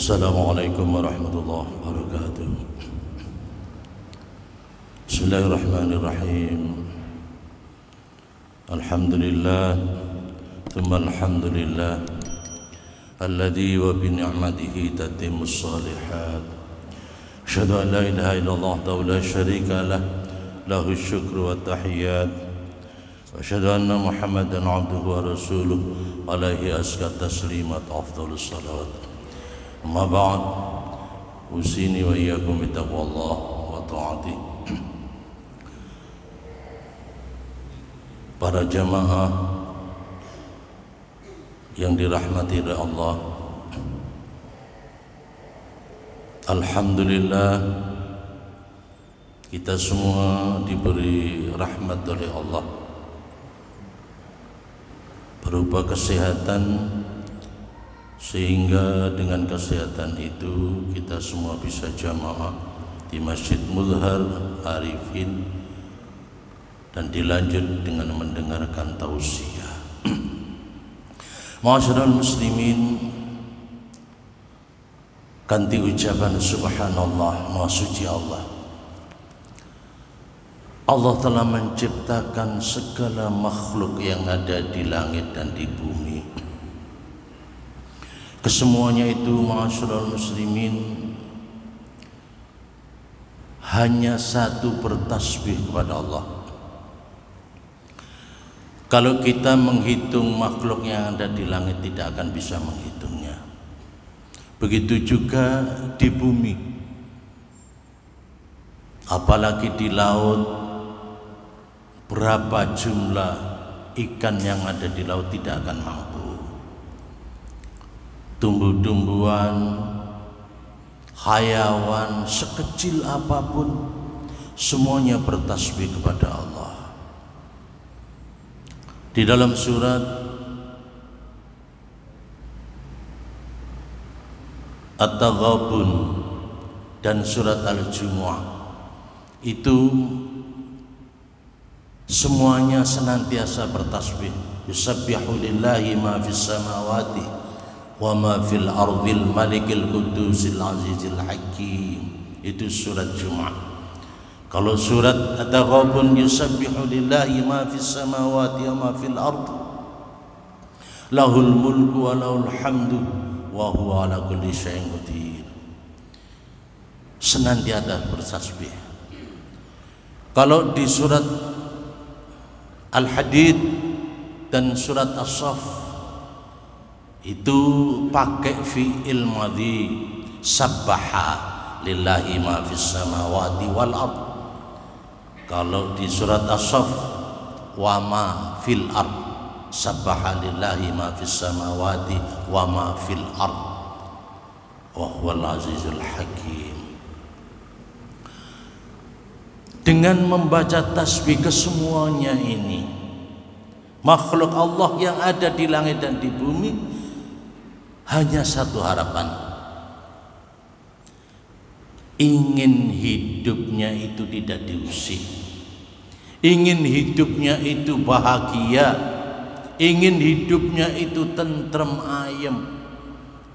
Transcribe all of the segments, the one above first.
Assalamualaikum warahmatullahi wabarakatuh. Bismillahirrahmanirrahim. Alhamdulillah, thumma alhamdulillah, alladhi wa bi ni'matihi tatimmus shalihat. Asyhadu an la ilaha illallah wahdahu la syarika lah, lahu syukru wa tahiyyat. Wa asyhadu anna Muhammadan abduhu wa rasuluh, alaihi azka taslimat afdhalus salawat. Amma ba'd, usini wa iyyakum bittaqwallah wa ta'atih. Para jamaah yang dirahmati oleh Allah, alhamdulillah kita semua diberi rahmat oleh Allah berupa kesehatan, sehingga dengan kesehatan itu kita semua bisa jamaah di Masjid Muzhar Arifin dan dilanjut dengan mendengarkan tausiah. Ma'asyiral muslimin, kanthi ucapan subhanallah, maha suci Allah. Allah telah menciptakan segala makhluk yang ada di langit dan di bumi. Kesemuanya itu, ma'asyiral muslimin, hanya satu bertasbih kepada Allah. Kalau kita menghitung makhluk yang ada di langit, tidak akan bisa menghitungnya. Begitu juga di bumi, apalagi di laut. Berapa jumlah ikan yang ada di laut tidak akan mampu. Tumbuh-tumbuhan, hayawan sekecil apapun, semuanya bertasbih kepada Allah. Di dalam surat At-Taghabun dan surat Al-Jumu'ah itu semuanya senantiasa bertasbih. Yusabbihu lillahi ma fis samawati wa ma fil ardil malikil qudusil azizil hakim. Itu surat Jumu'ah. Kalau surat At-Taghabun, yusabbihu lillahi ma fis samawati wa ma fil ard, lahul mulku wa lahul hamdu wa huwa ala kulli syai'in qadir. Senantiasa bertasbih. Kalau di surat Al-Hadid dan surat As-Saff itu pakai fi'il madhi, sabbaha lillahi ma fis samawati wal ard. Kalau di surat As-Saff, wa ma fil ard, sabbaha lillahi ma fis samawati wa ma fil ard wa huwal azizul hakim. Dengan membaca tasbih kesemuanya ini, makhluk Allah yang ada di langit dan di bumi, hanya satu harapan: ingin hidupnya itu tidak diusik, ingin hidupnya itu bahagia, ingin hidupnya itu tentrem ayem.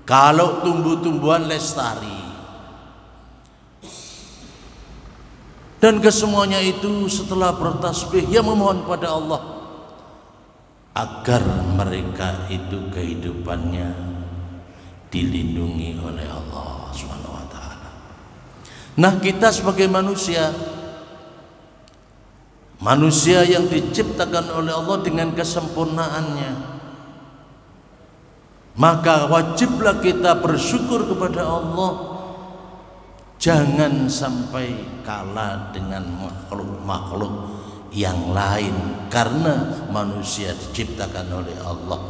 Kalau tumbuh-tumbuhan lestari, dan kesemuanya itu setelah bertasbih, ya memohon pada Allah agar mereka itu kehidupannya dilindungi oleh Allah Subhanahu wa ta'ala. Nah, kita sebagai manusia yang diciptakan oleh Allah dengan kesempurnaannya, maka wajiblah kita bersyukur kepada Allah. Jangan sampai kalah dengan makhluk-makhluk yang lain, karena manusia diciptakan oleh Allah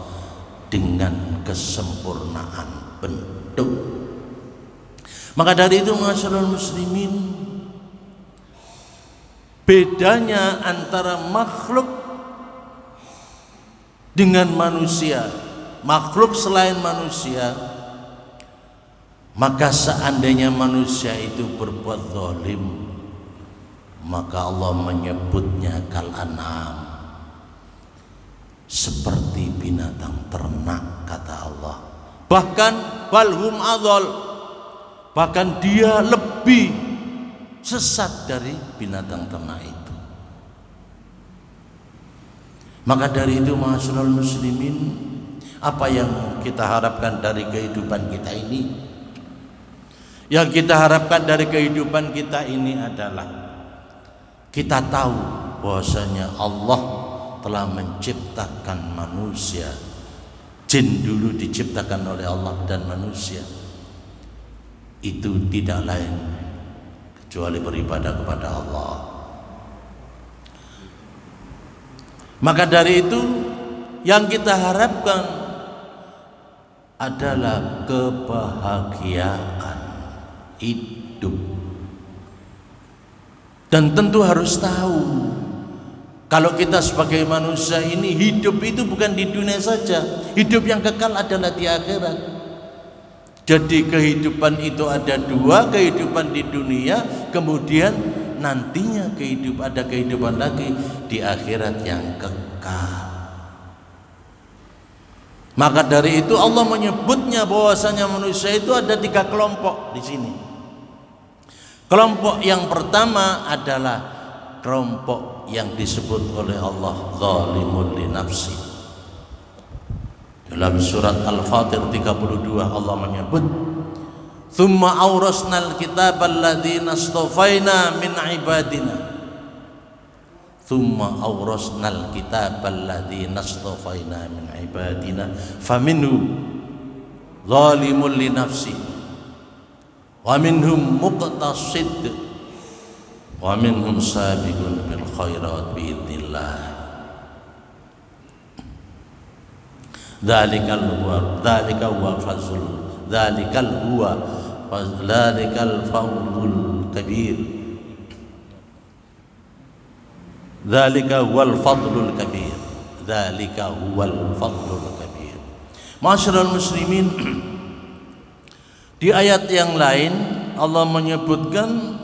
dengan kesempurnaan bentuk. Maka dari itu, ma'asyiral muslimin, bedanya antara makhluk dengan manusia, makhluk selain manusia, maka seandainya manusia itu berbuat zalim, maka Allah menyebutnya kal an'am, seperti binatang ternak, kata Allah. Bahkan balhum adol, bahkan dia lebih sesat dari binatang ternak itu. Maka dari itu ma'asyiral muslimin, apa yang kita harapkan dari kehidupan kita ini? Yang kita harapkan dari kehidupan kita ini adalah kita tahu bahwasanya Allah telah menciptakan manusia. Jin dulu diciptakan oleh Allah dan manusia itu tidak lain kecuali beribadah kepada Allah. Maka dari itu yang kita harapkan adalah kebahagiaan hidup. Dan tentu harus tahu kalau kita sebagai manusia ini hidup itu bukan di dunia saja. Hidup yang kekal adalah di akhirat. Jadi kehidupan itu ada dua, kehidupan di dunia, kemudian nantinya ada kehidupan lagi di akhirat yang kekal. Maka dari itu Allah menyebutnya bahwasanya manusia itu ada 3 kelompok di sini. Kelompok yang pertama adalah kelompok yang disebut oleh Allah zalimun li nafsi. Dalam surat Al-Fatir 32 Allah menyebut, "Tsumma awrasnal kitaba alladzina astafaina min ibadina." Tsumma awrasnal kitaba alladzina astafaina min ibadina faminhum zalimun li nafsi wa minhum muqtasid wa minhum sabiqun bil khairat biidznillah. Dzalikal fadlul kabir. Dzalika huwal fadlul kabir. Dzalika huwal fadlul kabir. Ma'asyiral muslimin, di ayat yang lain Allah menyebutkan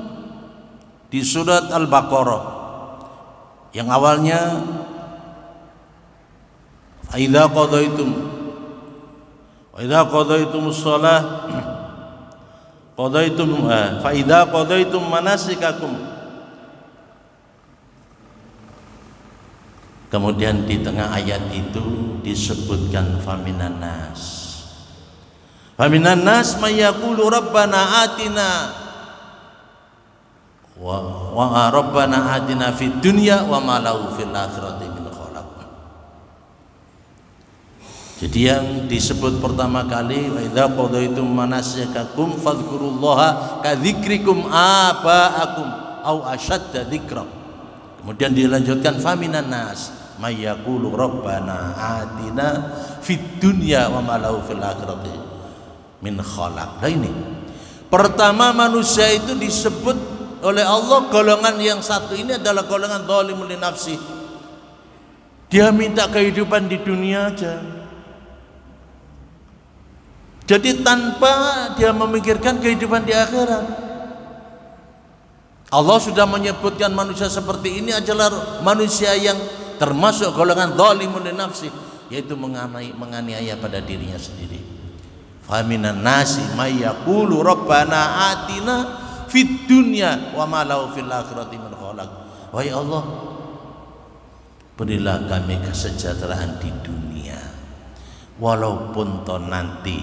di surat Al-Baqarah yang awalnya idza qadaytumus shalah fa idza qadaytum manasikakum. Kemudian di tengah ayat itu disebutkan faminan nas may yaqulu rabbana atina wa rabbana atina fid dunya wa ma lahu fil akhirati min khalaq. Jadi yang disebut pertama kali wa idza qadaytum manasikakum fadhkurullaha ka dzikrikum aba'akum au ashadda dzikra. Kemudian dilanjutkan faminan nas may yaqulu rabbana atina fid dunya wa ma lahu fil akhirati min khalaq. Nah ini pertama manusia itu disebut oleh Allah, golongan yang satu ini adalah golongan zalimul li nafsi. Dia minta kehidupan di dunia aja. Jadi tanpa dia memikirkan kehidupan di akhirat. Allah sudah menyebutkan manusia seperti ini adalah manusia yang termasuk golongan zalimul li nafsi, yaitu menganiaya pada dirinya sendiri. Faminan nasi may yaqulu rabbana atina fid dunya wa ma lahu fil akhirati min khalaq. Wahai Allah, berilah kami kesejahteraan di dunia walaupun toh nanti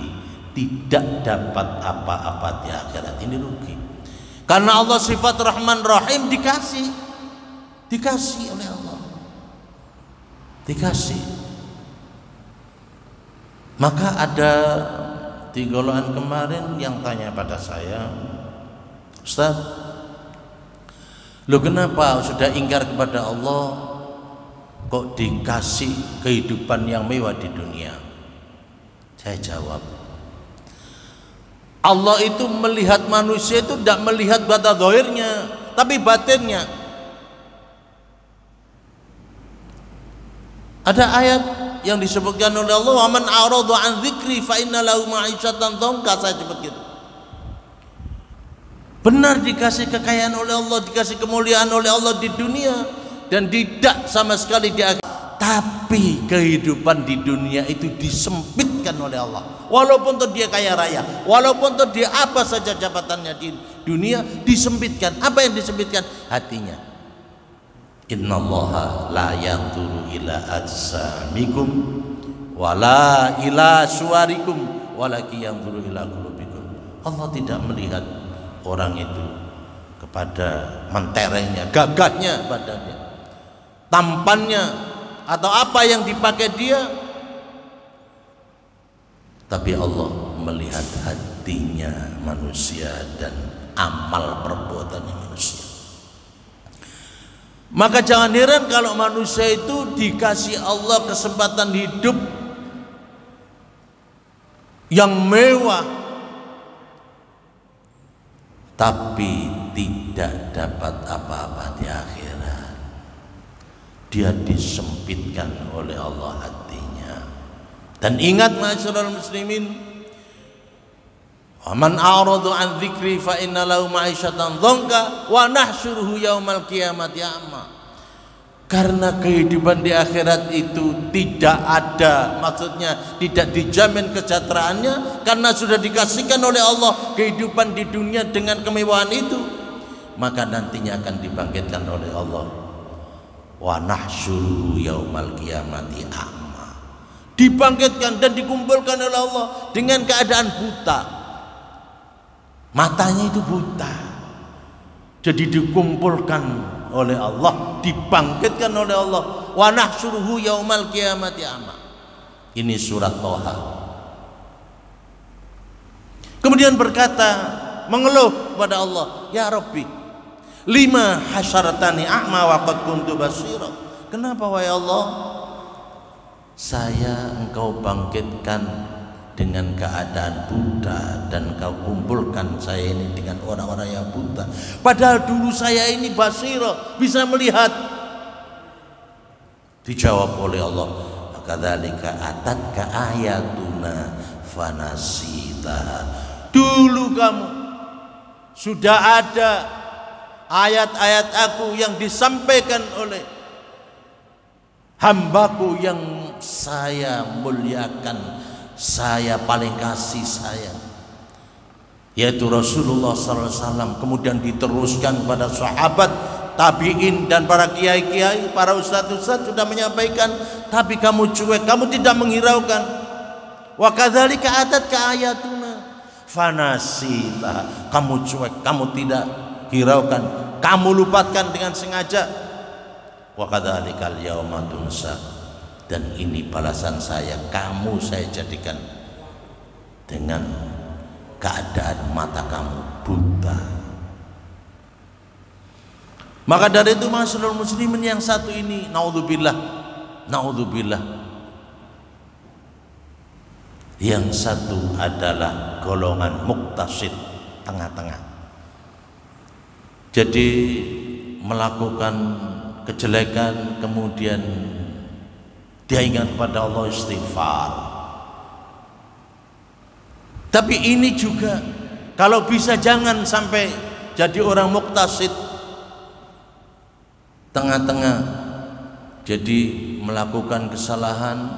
tidak dapat apa-apa di akhirat. Ini rugi. Karena Allah sifat Rahman Rahim dikasih oleh Allah. Dikasih. Maka ada di golongan kemarin yang tanya pada saya, Ustaz, lo kenapa sudah ingkar kepada Allah kok dikasih kehidupan yang mewah di dunia? Saya jawab, Allah itu melihat manusia itu tidak melihat pada zahirnya, tapi batinnya. Ada ayat yang disebutkan oleh Allah, "Wa man a'rada 'an dzikri fa inna lahu ma'isyatan dhanka." Saya sebut gitu. Benar dikasih kekayaan oleh Allah, dikasih kemuliaan oleh Allah di dunia dan tidak sama sekali di akhirat. Tapi kehidupan di dunia itu disempitkan oleh Allah. Walaupun tuh dia kaya raya, walaupun tuh dia apa saja jabatannya di dunia, disempitkan. Apa yang disempitkan? Hatinya. Innallaha la yanzuru ila ajsamikum wala ila suwarikum walaki yanzuru ila qulubikum. Allah tidak melihat orang itu kepada menterengnya, gagahnya badannya, tampannya, atau apa yang dipakai dia, tapi Allah melihat hatinya manusia dan amal perbuatannya manusia. Maka jangan heran kalau manusia itu dikasih Allah kesempatan hidup yang mewah, tapi tidak dapat apa-apa di akhirat. Dia disempitkan oleh Allah hatinya. Dan ingat ma'asyiral muslimin, man a'radu an dzikri fa inna lahu ma'isyatan dzanka wa nahsyuruhu yaumal qiyamati a'ma. Karena kehidupan di akhirat itu tidak ada, maksudnya tidak dijamin kesejahteraannya, karena sudah dikasihkan oleh Allah kehidupan di dunia dengan kemewahan itu, maka nantinya akan dibangkitkan oleh Allah. Wa nahsyuruhu yaumal qiyamati a'ma. Dibangkitkan dan dikumpulkan oleh Allah dengan keadaan buta. Matanya itu buta. Jadi dikumpulkan oleh Allah, dibangkitkan oleh Allah. Wa nahsyuruhu yaumal qiyamati a'ma. Ini surat Thaha. Kemudian berkata, mengeluh kepada Allah, ya Rabbi, lima hasyaratani a'ma wa qad kuntu basira. Kenapa wahai Allah saya engkau bangkitkan dengan keadaan buta dan kau kumpulkan saya ini dengan orang-orang yang buta, padahal dulu saya ini basira, bisa melihat. Dijawab oleh Allah, kadzalika atatka ayatuna fanasita. Dulu kamu sudah ada ayat-ayat aku yang disampaikan oleh hambaku yang saya muliakan, saya paling kasih sayang, yaitu Rasulullah SAW. Kemudian diteruskan pada sahabat, tabi'in, dan para kiai-kiai, para ustadz-ustadz sudah menyampaikan, tapi kamu cuek, kamu tidak menghiraukan. Wa kadzalika atatka ayatuna fanasita. Kamu cuek, kamu tidak hiraukan, kamu lupakan dengan sengaja. Wa kadzalikal yauma tunsa. Dan ini balasan saya, kamu saya jadikan dengan keadaan mata kamu buta. Maka dari itu ma'asyiral muslimin yang satu ini, naudzubillah, yang satu adalah golongan muqtasid, tengah-tengah. Jadi melakukan kejelekan kemudian dia ingat kepada Allah, istighfar. Tapi ini juga kalau bisa jangan sampai jadi orang muqtasid, tengah-tengah. Jadi melakukan kesalahan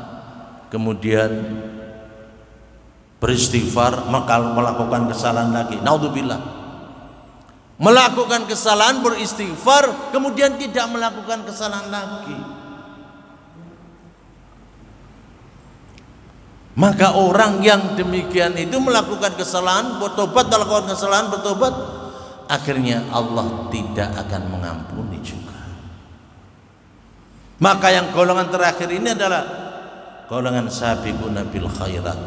kemudian beristighfar, maka melakukan kesalahan lagi, naudzubillah. Melakukan kesalahan, beristighfar, kemudian tidak melakukan kesalahan lagi. Maka orang yang demikian itu melakukan kesalahan, bertobat, melakukan kesalahan, bertobat, akhirnya Allah tidak akan mengampuni juga. Maka yang golongan terakhir ini adalah golongan sabiquna bil khairat,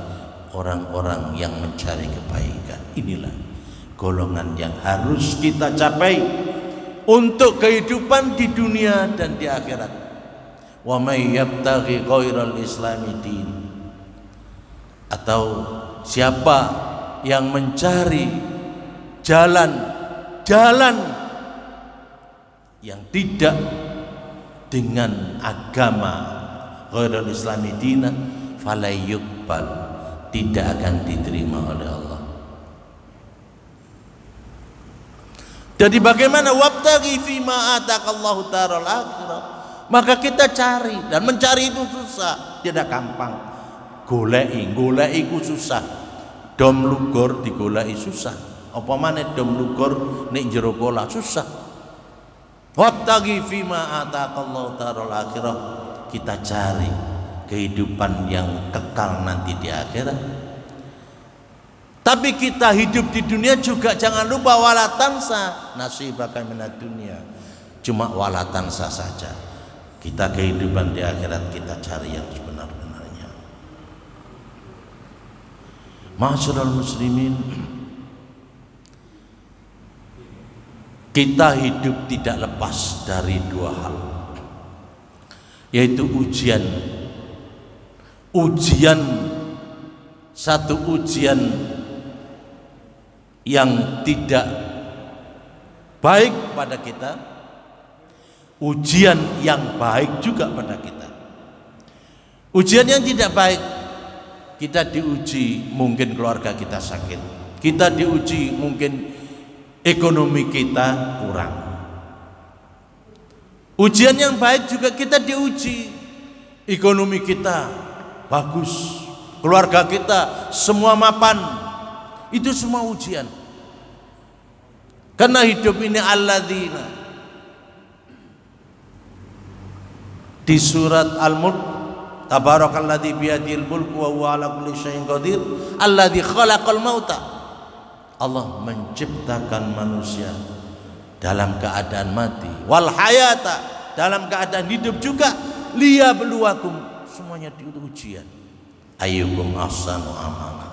orang-orang yang mencari kebaikan. Inilah golongan yang harus kita capai untuk kehidupan di dunia dan di akhirat. Wa may yabtaghi ghairal islami din, atau siapa yang mencari jalan yang tidak dengan agama ghairul islami dinan, falayuqbal, tidak akan diterima oleh Allah. Jadi bagaimana wabtaghi fima ataqallahu taral akhirah, Maka kita cari, dan mencari itu susah, tidak gampang. Goleki ku susah. Dom lugor digoleki susah. Apa maneh dom lugor nek jero kolah susah. Wabtaghi fima ataqallahu darul akhirah. Kita cari kehidupan yang kekal nanti di akhirat. Tapi kita hidup di dunia juga jangan lupa wala tansa nasibaka minad dunya. Cuma wala tansa saja. Kita kehidupan di akhirat kita cari yang sebenar-benarnya. Ma'asyiral muslimin, kita hidup tidak lepas dari dua hal, yaitu ujian. Satu ujian yang tidak baik pada kita, ujian yang baik juga pada kita. Ujian yang tidak baik, kita diuji mungkin keluarga kita sakit, kita diuji mungkin ekonomi kita kurang. Ujian yang baik juga kita diuji, ekonomi kita bagus, keluarga kita semua mapan. Itu semua ujian. Karena hidup ini alladzina, di surat Al-Mulk, tabarakalladzi biyadihil mulku wa huwa ala kulli syai'in qadir, alladzi khalaqal mauta. Allah menciptakan manusia dalam keadaan mati, wal hayata, dalam keadaan hidup juga, liyabluwakum, semuanya diujian. Ayyukum ahsanu amala,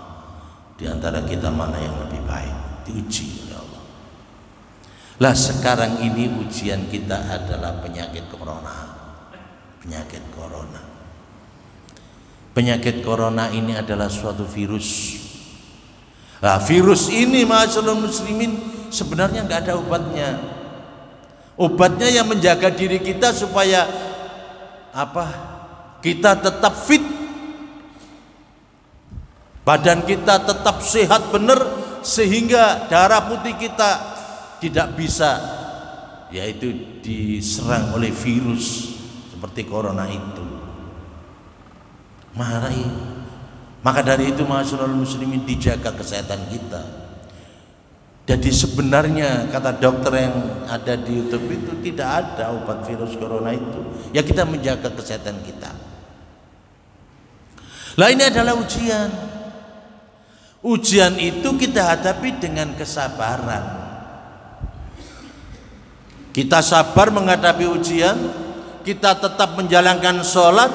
di antara kita mana yang lebih baik, diuji oleh Allah. Lah sekarang ini ujian kita adalah penyakit corona. Penyakit corona. Penyakit corona ini adalah suatu virus. Nah, virus ini ma'asyiral muslimin sebenarnya nggak ada obatnya. Obatnya yang menjaga diri kita supaya apa? Kita tetap fit, badan kita tetap sehat benar, sehingga darah putih kita tidak bisa, yaitu diserang oleh virus seperti corona itu. Maka dari itu ma'asyiral muslimin, dijaga kesehatan kita. Jadi sebenarnya kata dokter yang ada di YouTube itu tidak ada obat virus corona itu. Ya kita menjaga kesehatan kita. Lah ini adalah ujian. Ujian itu kita hadapi dengan kesabaran. Kita sabar menghadapi ujian, kita tetap menjalankan sholat.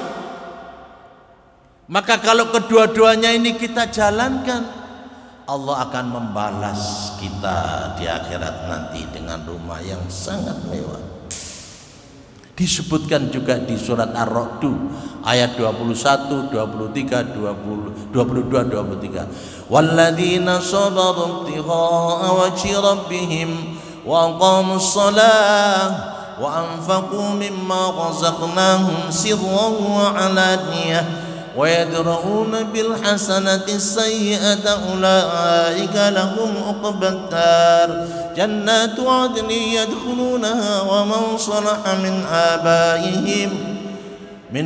Maka kalau kedua-duanya ini kita jalankan, Allah akan membalas kita di akhirat nanti dengan rumah yang sangat mewah. Disebutkan juga di surat Ar-Ra'd ayat 21, 23, 20, 22, 23. Walladzina sabaru ibtigha'a wajhi rabbihim wa aqamus shalah wa anfaqu mimma razaqnahum sirran wa 'alaniyah wa yadra'una bil hasanati sayyi'ata ulaika lahum uqbat dar jannatu 'adnin yadkhulunaha wa man salaha min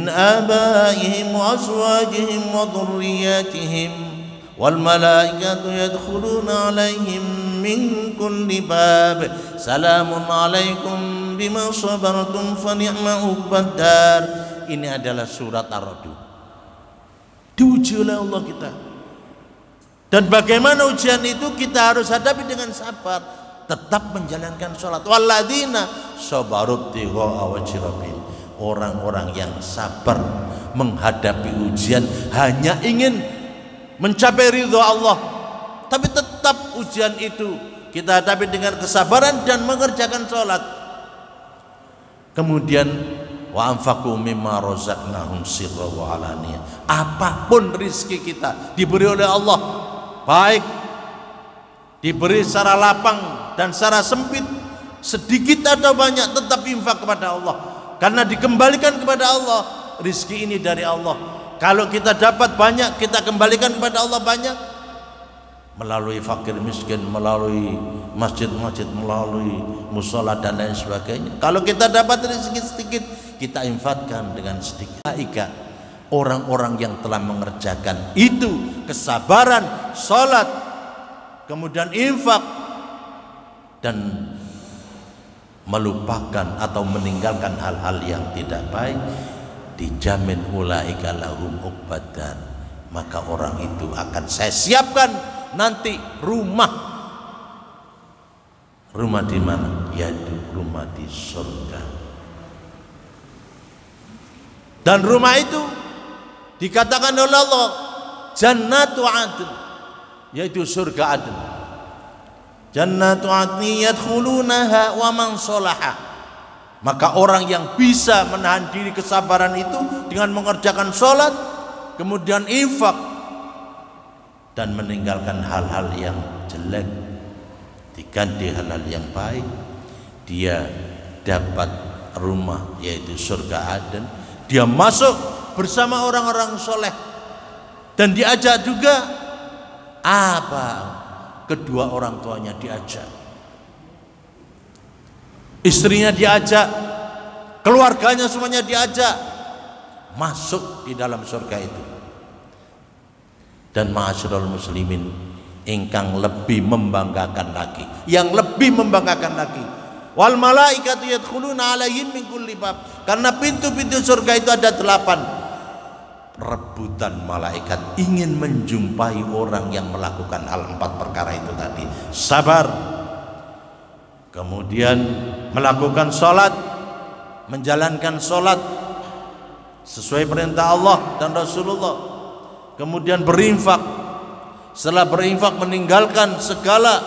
abaihim wa azwajihim wa dhurriyyatihim wal malaikatu yadkhuluna 'alaihim min kulli bab salamun 'alaikum bima sabartum fa ni'ma uqbad dar. Ini adalah surat Ar-Ra'd. Diuji oleh Allah kita. Dan bagaimana ujian itu kita harus hadapi dengan sabar, tetap menjalankan sholat. Walladzina sabaru ibtigha'a wajhi rabbihim, orang-orang yang sabar menghadapi ujian hanya ingin mencapai ridha Allah, tapi tetap ujian itu kita hadapi dengan kesabaran dan mengerjakan sholat. Kemudian wa anfaqu mimma razaqnahum sirra wa 'alaniyah. Apapun rezeki kita diberi oleh Allah, baik diberi secara lapang dan secara sempit, sedikit atau banyak, tetap infak kepada Allah, karena dikembalikan kepada Allah. Rezeki ini dari Allah. Kalau kita dapat banyak, kita kembalikan kepada Allah banyak, melalui fakir miskin, melalui masjid-masjid, melalui musola dan lain sebagainya. Kalau kita dapat rezeki sedikit, kita infakkan dengan sedikit. Orang-orang yang telah mengerjakan itu, kesabaran, sholat, kemudian infak, dan melupakan atau meninggalkan hal-hal yang tidak baik, dijamin ulaika lahum uqbaddar, maka orang itu akan saya siapkan nanti rumah di mana? Yaitu rumah di surga. Dan rumah itu dikatakan oleh Allah Jannatu Adn, yaitu surga Adn. Jannatu Adni yadkhulunaha wa man sholaha. Maka orang yang bisa menahan diri kesabaran itu dengan mengerjakan sholat, kemudian infak, dan meninggalkan hal-hal yang jelek, diganti hal-hal yang baik, dia dapat rumah yaitu surga Adn. Dia masuk bersama orang-orang soleh, dan diajak juga apa? Kedua orang tuanya diajak, istrinya diajak, keluarganya semuanya diajak masuk di dalam surga itu. Dan ma'asyiral muslimin, ingkang lebih membanggakan lagi, yang lebih membanggakan lagi, wal malaikatu yadkhuluna alaihim min kulli bab, karena pintu-pintu surga itu ada 8. Rebutan malaikat ingin menjumpai orang yang melakukan hal 4 perkara itu tadi. Sabar, kemudian melakukan sholat, menjalankan sholat sesuai perintah Allah dan Rasulullah, kemudian berinfak, setelah berinfak meninggalkan segala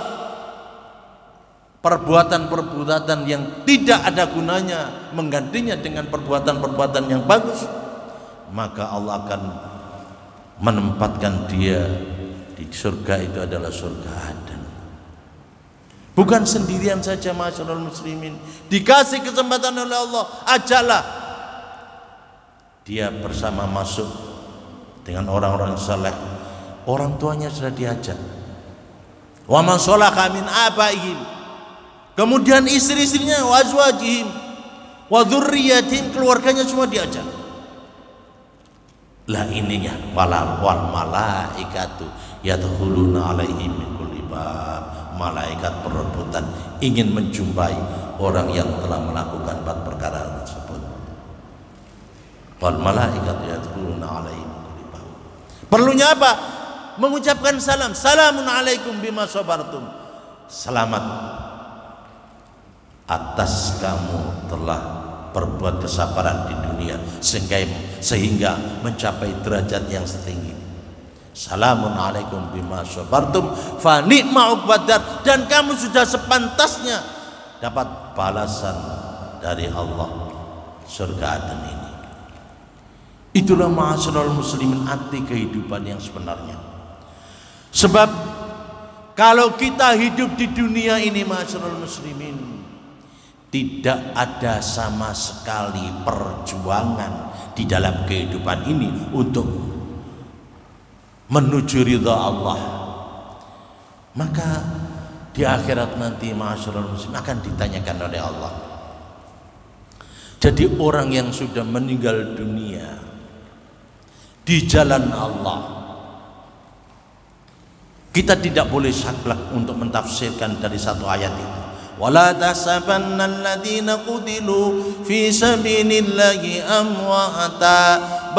perbuatan-perbuatan yang tidak ada gunanya, menggantinya dengan perbuatan-perbuatan yang bagus, maka Allah akan menempatkan dia di surga. Itu adalah surga Adn. Bukan sendirian saja ma'asyiral muslimin, dikasih kesempatan oleh Allah, ajaklah dia bersama masuk dengan orang-orang saleh. Orang tuanya sudah diajak, wa man sholaha min abaihim, kemudian istri-istrinya, wa azwajihim, wa dzurriyyatihim, keluarganya semua diajak. Lah ininya wal malaikatu yadkhuluna alaihim min kulli bab. Malaikat berebutan ingin menjumpai orang yang telah melakukan 4 perkara tersebut. Wal malaikatu yadkhuluna alaihim min kulli bab. Perlunya apa? Mengucapkan salam, salamun alaikum bima sabartum. Selamat atas kamu telah berbuat kesabaran di dunia sehingga mencapai derajat yang setinggi. Salamun alaikum bima sabartum fa ni'ma uqbaddar, dan kamu sudah sepantasnya dapat balasan dari Allah, surga Adn ini. Itulah ma'asyiral muslimin arti kehidupan yang sebenarnya. Sebab kalau kita hidup di dunia ini ma'asyiral muslimin, tidak ada sama sekali perjuangan di dalam kehidupan ini untuk menuju ridha Allah. Maka di akhirat nanti ma'asyiral muslimin akan ditanyakan oleh Allah. Jadi orang yang sudah meninggal dunia di jalan Allah, kita tidak boleh saklek untuk mentafsirkan dari satu ayat itu. ولا تحسبن الذين قتلوا في سبيل الله أمواتا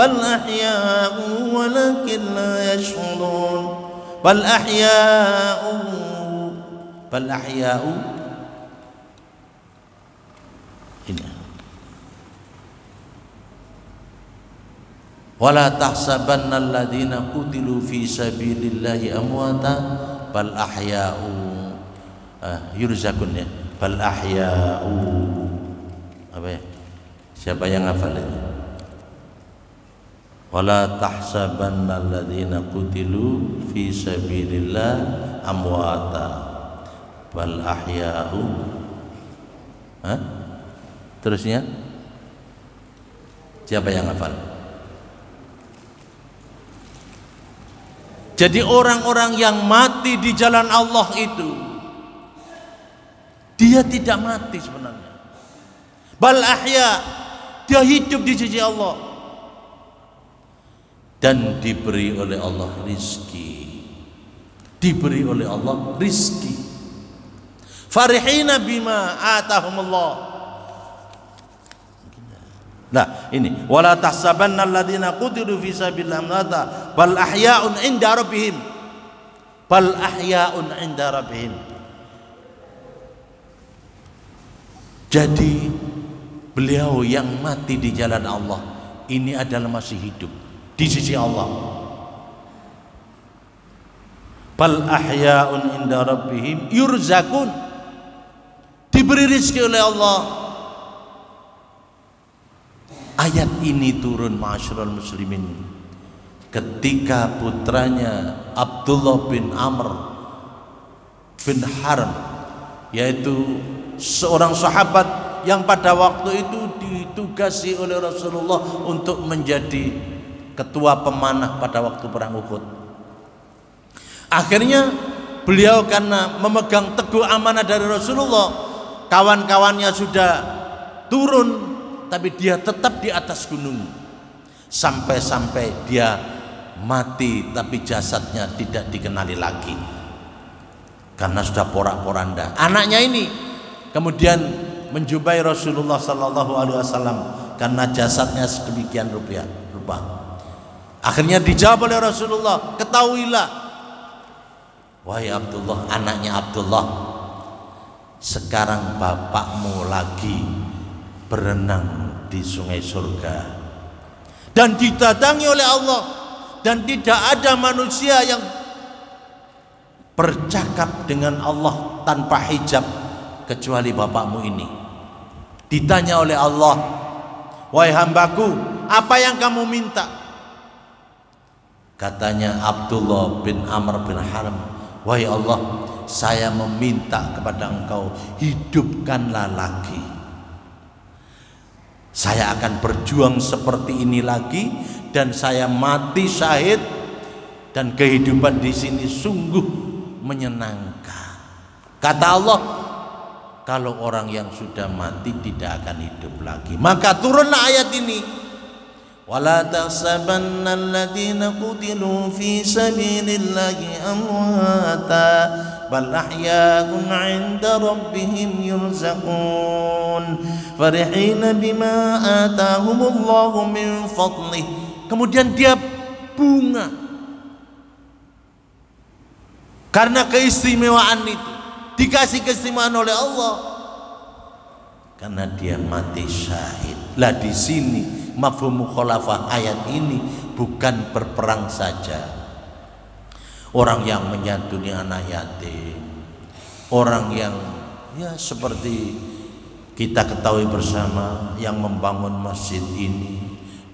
بل أحياء ولكن لا يشعرون بل أحياء ولا تحسبن الذين قتلوا في سبيل الله أمواتا بل أحياء yurzakun, ya, bal ahya'u. Apa ya? Siapa yang hafal ini? Wala tahsabanna alladziina qutilu fi sabilillah amwata bal ahya'u. Terusnya siapa yang hafal? Jadi orang-orang yang mati di jalan Allah itu, dia tidak mati sebenarnya. Bal ahya, dia hidup di sisi Allah dan diberi oleh Allah rizki, diberi oleh Allah rizki. Farihina bima atahumullah. Nah ini, wala tahsabanna alladziina qutilu fi sabilillah amwata bal ahya'un 'inda rabbihim, bal ahya'un 'inda rabbihim. Jadi beliau yang mati di jalan Allah ini adalah masih hidup di sisi Allah. Bal ahya'un 'inda rabbihim yurzaqun, diberi rezeki oleh Allah. Ayat ini turun ma'asyiral muslimin ketika putranya Abdullah bin Amr bin Haram, yaitu seorang sahabat yang pada waktu itu ditugasi oleh Rasulullah untuk menjadi ketua pemanah pada waktu perang Uhud. Akhirnya beliau karena memegang teguh amanah dari Rasulullah, kawan-kawannya sudah turun tapi dia tetap di atas gunung, sampai-sampai dia mati tapi jasadnya tidak dikenali lagi karena sudah porak-poranda. Anaknya ini kemudian menjumpai Rasulullah sallallahu alaihi wasallam karena jasadnya sedemikian rupa. Akhirnya dijawab oleh Rasulullah, ketahuilah wahai Abdullah, anaknya Abdullah, sekarang bapakmu lagi berenang di sungai surga dan didatangi oleh Allah, dan tidak ada manusia yang bercakap dengan Allah tanpa hijab kecuali bapakmu ini. Ditanya oleh Allah, wahai hambaku, apa yang kamu minta? Katanya Abdullah bin Amr bin Haram, wahai Allah, saya meminta kepada engkau, hidupkanlah lagi. Saya akan berjuang seperti ini lagi, dan saya mati syahid, dan kehidupan di sini sungguh menyenangkan. Kata Allah, kalau orang yang sudah mati tidak akan hidup lagi. Maka turunlah ayat ini, wala tahsabanna alladziina qutilu fi sabilillahi amwata bal ahya'un 'inda rabbihim yurzaqun farihina bima atahumullahu min fadlih. Kemudian dia bunga karena keistimewaan itu, dikasih keistimewaan oleh Allah karena dia mati syahid. Lah di sini mafhum mukhalafah ayat ini bukan berperang saja. Orang yang menyantuni anak yatim, orang yang ya seperti kita ketahui bersama, yang membangun masjid ini,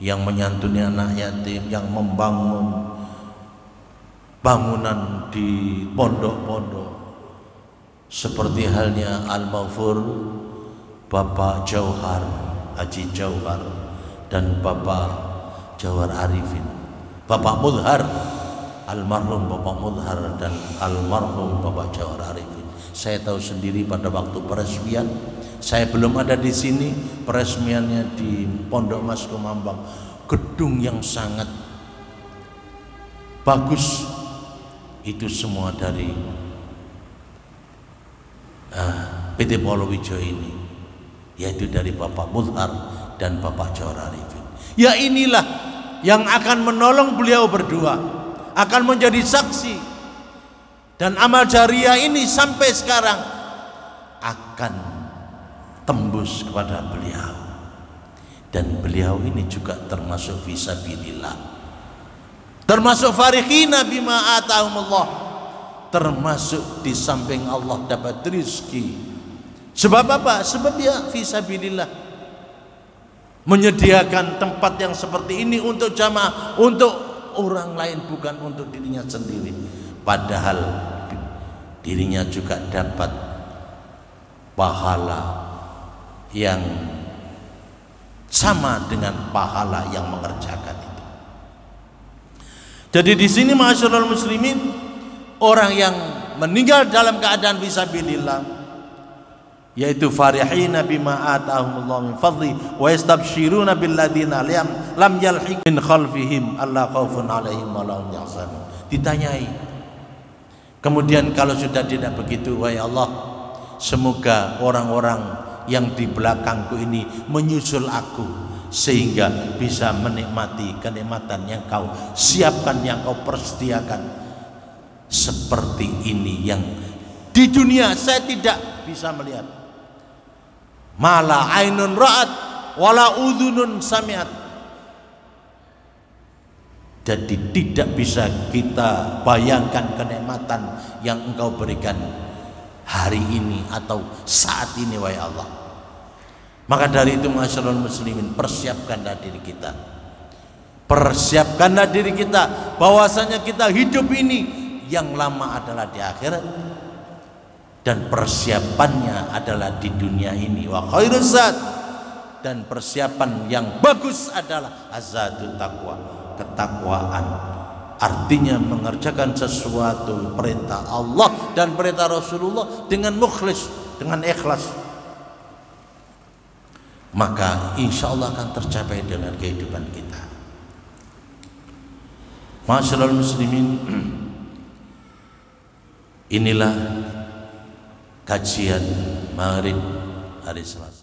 yang menyantuni anak yatim, yang membangun bangunan di pondok-pondok, seperti halnya Al-Maghfur Bapak Jauhar, Haji Jauhar, dan Bapak Jauhar Arifin, Bapak Mudhar, almarhum Bapak Mudhar dan almarhum Bapak Jauhar Arifin. Saya tahu sendiri pada waktu peresmian, saya belum ada di sini, peresmiannya di Pondok Mas Kumambang, gedung yang sangat bagus, itu semua dari PT Polowijo ini, yaitu dari Bapak Mudhar dan Bapak Jauhar Arifin. Ya inilah yang akan menolong beliau berdua, akan menjadi saksi, dan amal jariah ini sampai sekarang akan tembus kepada beliau. Dan beliau ini juga termasuk fisabilillah, termasuk farihina bima atahumullah, termasuk di samping Allah dapat rezeki. Sebab apa? Sebab ya fisabilillah, menyediakan tempat yang seperti ini untuk jamaah, untuk orang lain, bukan untuk dirinya sendiri. Padahal dirinya juga dapat pahala yang sama dengan pahala yang mengerjakan itu. Jadi di sini ma'asyiral muslimin, orang yang meninggal dalam keadaan fisabilillah yaitu farihina bima atahumullahu min fadli wa yastabshiruna billadzina lam yalhiq min khalfihim alla khaufun alaihim wa lahum yahzanun. Ditanyai, kemudian kalau sudah tidak begitu, wahai Allah, semoga orang-orang yang di belakangku ini menyusul aku sehingga bisa menikmati kenikmatan yang kau siapkan, yang kau persediakan. Seperti ini yang di dunia saya tidak bisa melihat. Mala ainun ra'at wala udhunun sami'at. Jadi tidak bisa kita bayangkan kenikmatan yang engkau berikan hari ini atau saat ini, wahai Allah. Maka dari itu, masyarul muslimin, persiapkanlah diri kita. Persiapkanlah diri kita bahwasanya kita hidup ini yang lama adalah di akhirat, dan persiapannya adalah di dunia ini. Wa khairuz zat, dan persiapan yang bagus adalah azadut taqwa, ketakwaan. Artinya mengerjakan sesuatu perintah Allah dan perintah Rasulullah dengan mukhlis, dengan ikhlas, maka insya Allah akan tercapai dengan kehidupan kita. Masyaallah muslimin, inilah kajian Maghrib hari Selasa.